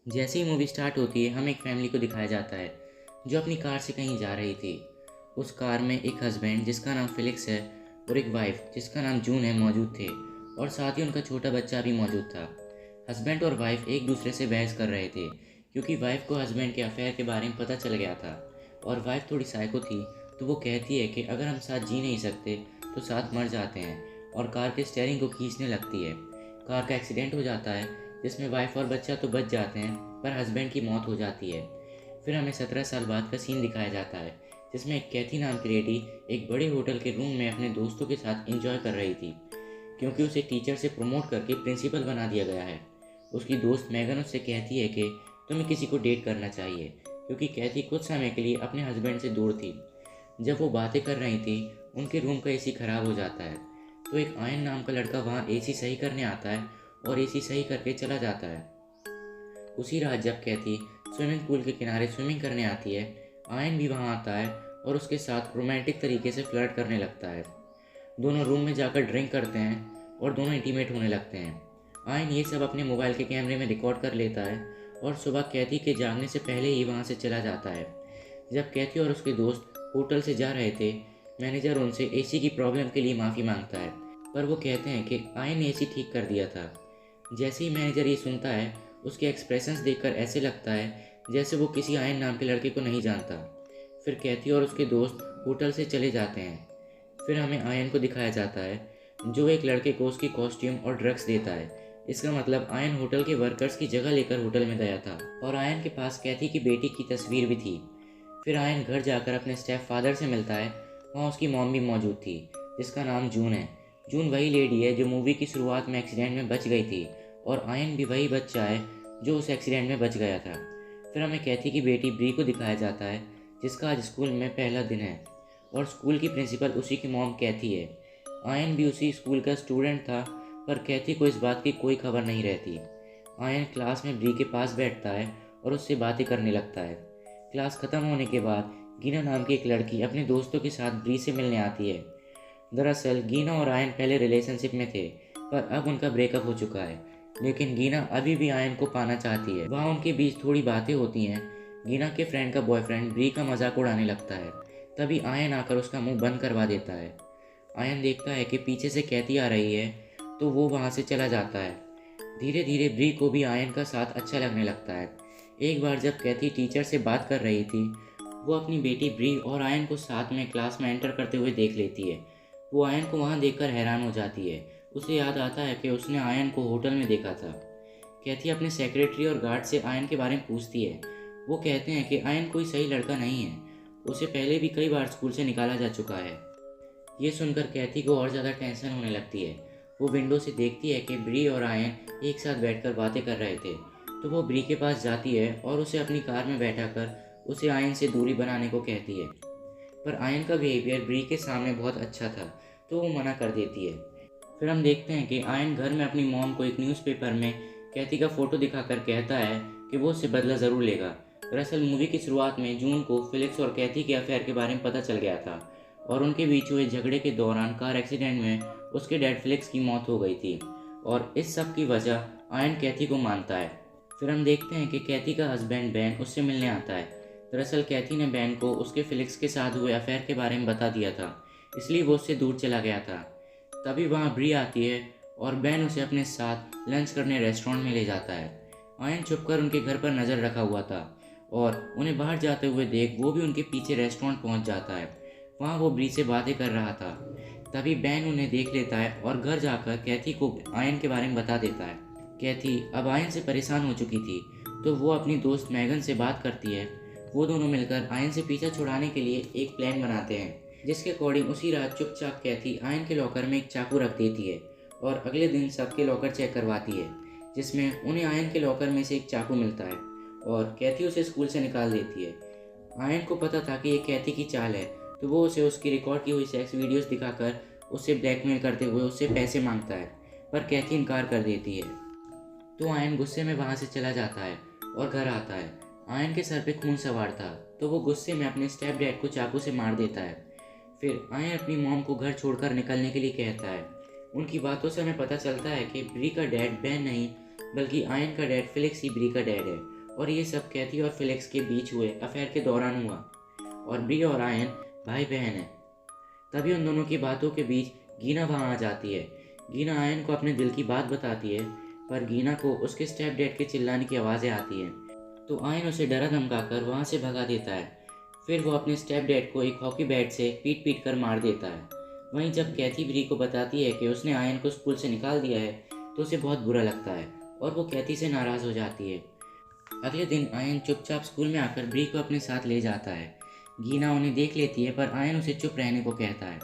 जैसे ही movie start होती है हमें एक फैमिली को दिखाया जाता है जो अपनी कार से कहीं जा रही थी। उस कार में एक हस्बैंड जिसका नाम फिलिक्स है और एक वाइफ जिसका नाम जून है मौजूद थे, और साथ ही उनका छोटा बच्चा भी मौजूद था। हस्बैंड और वाइफ एक दूसरे से बहस कर रहे थे क्योंकि वाइफ को हस्बैंड के अफेयर के बारे में पता चल गया था, और वाइफ थोड़ी साइको थी। तो वो कहती है कि अगर हम साथ जी नहीं सकते तो साथ मर जाते हैं, और कार के स्टीयरिंग को खींचने लगती है। कार का एक्सीडेंट हो जाता है जिसमें वाइफ और बच्चा तो बच जाते हैं, पर हस्बैंड की मौत हो जाती है। फिर हमें 17 साल बाद का सीन दिखाया जाता है जिसमें एक कैथी नाम की लेडी एक बड़े होटल के रूम में अपने दोस्तों के साथ एंजॉय कर रही थी, क्योंकि उसे टीचर से प्रमोट करके प्रिंसिपल बना दिया गया है। उसकी दोस्त मैगन उससे कहती है कि तुम्हें किसी को डेट करना चाहिए, क्योंकि कैथी कुछ समय के लिए अपने हस्बैंड से दूर थी। जब वो बातें कर रही थी उनके रूम का एसी खराब हो जाता है, तो एक आयन नाम का लड़का वहाँ एसी सही करने आता है और एसी सही करके चला जाता है। उसी रात जब कैथी स्विमिंग पूल के किनारे स्विमिंग करने आती है, आयन भी वहाँ आता है और उसके साथ रोमांटिक तरीके से फ्लर्ट करने लगता है। दोनों रूम में जाकर ड्रिंक करते हैं और दोनों इंटीमेट होने लगते हैं। आयन ये सब अपने मोबाइल के कैमरे में रिकॉर्ड कर लेता है और सुबह कैथी के जागने से पहले ही वहाँ से चला जाता है। जब कैथी और उसके दोस्त होटल से जा रहे थे, मैनेजर उनसे एसी की प्रॉब्लम के लिए माफ़ी मांगता है, पर वो कहते हैं कि आयन ने एसी ठीक कर दिया था। जैसे ही मैनेजर ये सुनता है, उसके एक्सप्रेशंस देखकर ऐसे लगता है जैसे वो किसी आयन नाम के लड़के को नहीं जानता। फिर कैथी और उसके दोस्त होटल से चले जाते हैं। फिर हमें आयन को दिखाया जाता है जो एक लड़के को उसकी कॉस्ट्यूम और ड्रग्स देता है। इसका मतलब आयन होटल के वर्कर्स की जगह लेकर होटल में गया था, और आयन के पास कैथी की बेटी की तस्वीर भी थी। फिर आयन घर जाकर अपने स्टेप फादर से मिलता है। वहाँ उसकी मॉम भी मौजूद थी जिसका नाम जून है। जून वही लेडी है जो मूवी की शुरुआत में एक्सीडेंट में बच गई थी, और आयन भी वही बच्चा है जो उस एक्सीडेंट में बच गया था। फिर हमें कैथी की बेटी ब्री को दिखाया जाता है जिसका आज स्कूल में पहला दिन है, और स्कूल की प्रिंसिपल उसी की मॉम कैथी है। आयन भी उसी स्कूल का स्टूडेंट था, पर कैथी को इस बात की कोई खबर नहीं रहती। आयन क्लास में ब्री के पास बैठता है और उससे बातें करने लगता है। क्लास ख़त्म होने के बाद गीना नाम की एक लड़की अपने दोस्तों के साथ ब्री से मिलने आती है। दरअसल गीना और आयन पहले रिलेशनशिप में थे, पर अब उनका ब्रेकअप हो चुका है, लेकिन गीना अभी भी आयन को पाना चाहती है। वहाँ उनके बीच थोड़ी बातें होती हैं। गीना के फ्रेंड का बॉयफ्रेंड ब्री का मजाक उड़ाने लगता है। तभी आयन आकर उसका मुंह बंद करवा देता है। आयन देखता है कि पीछे से कैथी आ रही है, तो वो वहाँ से चला जाता है। धीरे धीरे ब्री को भी आयन का साथ अच्छा लगने लगता है। एक बार जब कैथी टीचर से बात कर रही थी, वो अपनी बेटी ब्री और आयन को साथ में क्लास में एंटर करते हुए देख लेती है। वो आयन को वहाँ देखकर हैरान हो जाती है। उसे याद आता है कि उसने आयन को होटल में देखा था। कैथी अपने सेक्रेटरी और गार्ड से आयन के बारे में पूछती है। वो कहते हैं कि आयन कोई सही लड़का नहीं है, उसे पहले भी कई बार स्कूल से निकाला जा चुका है। ये सुनकर कैथी को और ज़्यादा टेंशन होने लगती है। वो विंडो से देखती है कि ब्री और आयन एक साथ बैठकर बातें कर रहे थे, तो वो ब्री के पास जाती है और उसे अपनी कार में बैठाकर उसे आयन से दूरी बनाने को कहती है। पर आयन का बिहेवियर ब्री के सामने बहुत अच्छा था, तो वो मना कर देती है। फिर हम देखते हैं कि आयन घर में अपनी मॉम को एक न्यूज़पेपर में कैथी का फोटो दिखाकर कहता है कि वो उससे बदला ज़रूर लेगा। दरअसल मूवी की शुरुआत में जून को फिलिक्स और कैथी के अफेयर के बारे में पता चल गया था, और उनके बीच हुए झगड़े के दौरान कार एक्सीडेंट में उसके डैड फिलिक्स की मौत हो गई थी, और इस सब की वजह आयन कैथी को मानता है। फिर हम देखते हैं कि कैथी का हस्बैंड बैन उससे मिलने आता है। दरअसल कैथी ने बैन को उसके फिलिक्स के साथ हुए अफेयर के बारे में बता दिया था, इसलिए वो उससे दूर चला गया था। तभी वहाँ ब्री आती है और बैन उसे अपने साथ लंच करने रेस्टोरेंट में ले जाता है। आयन छुपकर उनके घर पर नज़र रखा हुआ था, और उन्हें बाहर जाते हुए देख वो भी उनके पीछे रेस्टोरेंट पहुँच जाता है। वहाँ वो ब्री से बातें कर रहा था। तभी बैन उन्हें देख लेता है और घर जाकर कैथी को आयन के बारे में बता देता है। कैथी अब आयन से परेशान हो चुकी थी, तो वो अपनी दोस्त मैगन से बात करती है। वो दोनों मिलकर आयन से पीछा छुड़ाने के लिए एक प्लान बनाते हैं, जिसके अकॉर्डिंग उसी रात चुपचाप कैथी आयन के लॉकर में एक चाकू रख देती है, और अगले दिन सबके लॉकर चेक करवाती है, जिसमें उन्हें आयन के लॉकर में से एक चाकू मिलता है, और कैथी उसे स्कूल से निकाल देती है। आयन को पता था कि ये कैथी की चाल है, तो वो उसे उसकी रिकॉर्ड की हुई सेक्स वीडियोस दिखाकर उससे ब्लैकमेल करते हुए उससे पैसे मांगता है, पर कैथी इनकार कर देती है। तो आयन गुस्से में वहाँ से चला जाता है और घर आता है। आयन के सर पे खून सवार था, तो वो गुस्से में अपने स्टेप डैड को चाकू से मार देता है। फिर आयन अपनी मॉम को घर छोड़कर निकलने के लिए कहता है। उनकी बातों से हमें पता चलता है कि ब्री का डैड बैन नहीं बल्कि आयन का डैड फिलिक्स ही ब्री का डैड है। और ये सब कैथी और फिलिक्स के बीच हुए अफेयर के दौरान हुआ, और ब्री और आयन भाई बहन हैं। तभी उन दोनों की बातों के बीच गीना वहाँ आ जाती है। गीना आयन को अपने दिल की बात बताती है, पर गीना को उसके स्टेप डैड के चिल्लाने की आवाज़ें आती हैं, तो आयन उसे डरा धमकाकर वहाँ से भगा देता है। फिर वो अपने स्टेप डैड को एक हॉकी बैट से पीट पीट कर मार देता है। वहीं जब कैथी ब्री को बताती है कि उसने आयन को स्कूल से निकाल दिया है, तो उसे बहुत बुरा लगता है और वो कैथी से नाराज़ हो जाती है। अगले दिन आयन चुपचाप स्कूल में आकर ब्री को अपने साथ ले जाता है। गीना उन्हें देख लेती है, पर आयन उसे चुप रहने को कहता है।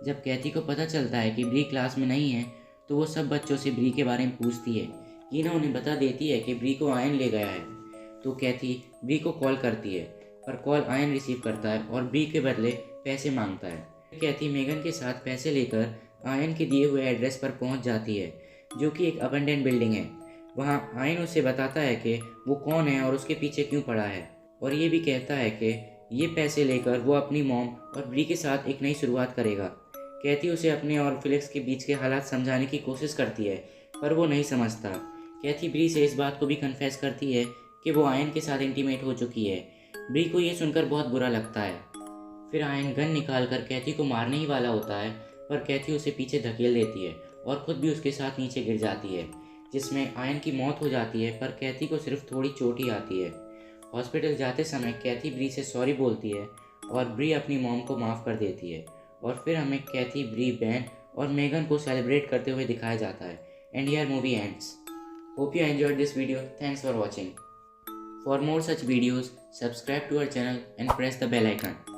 जब कैथी को पता चलता है कि ब्री क्लास में नहीं है, तो वो सब बच्चों से ब्री के बारे में पूछती है। गीना उन्हें बता देती है कि ब्री को आयन ले गया है, तो कैथी ब्री को कॉल करती है, पर कॉल आयन रिसीव करता है और ब्री के बदले पैसे मांगता है। कैथी मेगन के साथ पैसे लेकर आयन के दिए हुए एड्रेस पर पहुंच जाती है, जो कि एक अबंडेंट बिल्डिंग है। वहां आयन उसे बताता है कि वो कौन है और उसके पीछे क्यों पड़ा है, और ये भी कहता है कि ये पैसे लेकर वो अपनी मॉम और ब्री के साथ एक नई शुरुआत करेगा। कैथी उसे अपने और फिलिक्स के बीच के हालात समझाने की कोशिश करती है, पर वो नहीं समझता। कैथी ब्री से इस बात को भी कन्फेस करती है कि वो आयन के साथ इंटीमेट हो चुकी है। ब्री को ये सुनकर बहुत बुरा लगता है। फिर आयन गन निकाल कर कैथी को मारने ही वाला होता है, पर कैथी उसे पीछे धकेल देती है और खुद भी उसके साथ नीचे गिर जाती है, जिसमें आयन की मौत हो जाती है, पर कैथी को सिर्फ थोड़ी चोट ही आती है। हॉस्पिटल जाते समय कैथी ब्री से सॉरी बोलती है और ब्री अपनी मॉम को माफ़ कर देती है, और फिर हमें कैथी, ब्री, बैन और मेगन को सेलिब्रेट करते हुए दिखाया जाता है। And here movie ends. Hope you enjoyed this video. Thanks for watching. For more such videos, subscribe to our channel and press the bell icon.